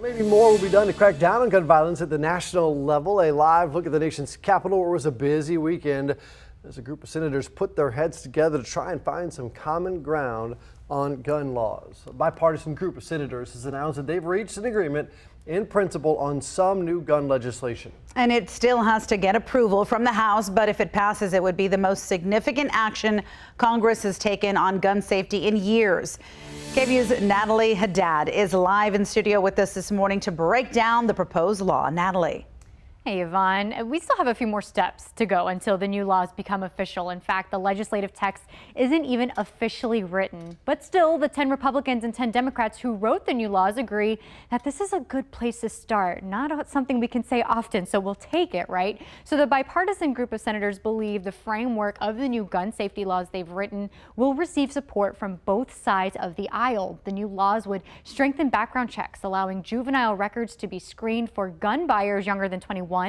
Maybe more will be done to crack down on gun violence at the national level. A live look at the nation's capital, where it was a busy weekend as a group of senators put their heads together to try and find some common ground on gun laws. A bipartisan group of senators has announced that they've reached an agreement in principle on some new gun legislation. And it still has to get approval from the House, but if it passes, it would be the most significant action Congress has taken on gun safety in years. KVUE's Natalie Haddad is live in studio with us this morning to break down the proposed law. Natalie. Hey, Yvonne, we still have a few more steps to go until the new laws become official. In fact, the legislative text isn't even officially written. But still, the 10 Republicans and 10 Democrats who wrote the new laws agree that this is a good place to start. Not something we can say often, so we'll take it, right? So the bipartisan group of senators believe the framework of the new gun safety laws they've written will receive support from both sides of the aisle. The new laws would strengthen background checks, allowing juvenile records to be screened for gun buyers younger than 21.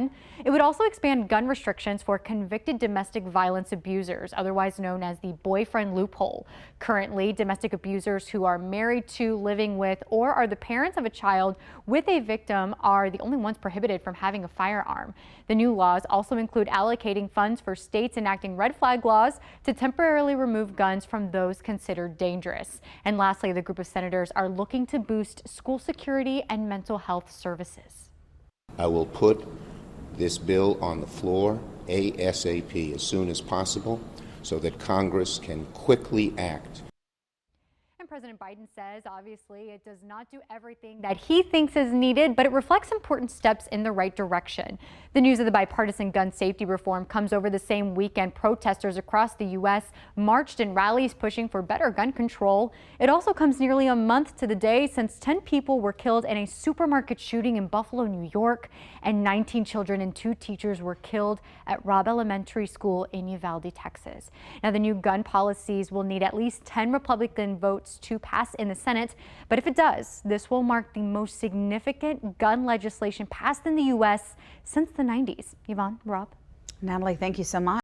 It would also expand gun restrictions for convicted domestic violence abusers, otherwise known as the boyfriend loophole. Currently, domestic abusers who are married to, living with, or are the parents of a child with a victim are the only ones prohibited from having a firearm. The new laws also include allocating funds for states enacting red flag laws to temporarily remove guns from those considered dangerous. And lastly, the group of senators are looking to boost school security and mental health services. I will put this bill on the floor ASAP, as soon as possible, so that Congress can quickly act. And President Biden says, obviously, it does not do everything that he thinks is needed, but it reflects important steps in the right direction. The news of the bipartisan gun safety reform comes over the same weekend protesters across the U.S. marched in rallies pushing for better gun control. It also comes nearly a month to the day since 10 people were killed in a supermarket shooting in Buffalo, New York, and 19 children and 2 teachers were killed at Robb Elementary School in Uvalde, Texas. Now, the new gun policies will need at least 10 Republican votes to pass in the Senate, but if it does, this will mark the most significant gun legislation passed in the U.S. since the 90s. Yvonne, Rob. Natalie, thank you so much.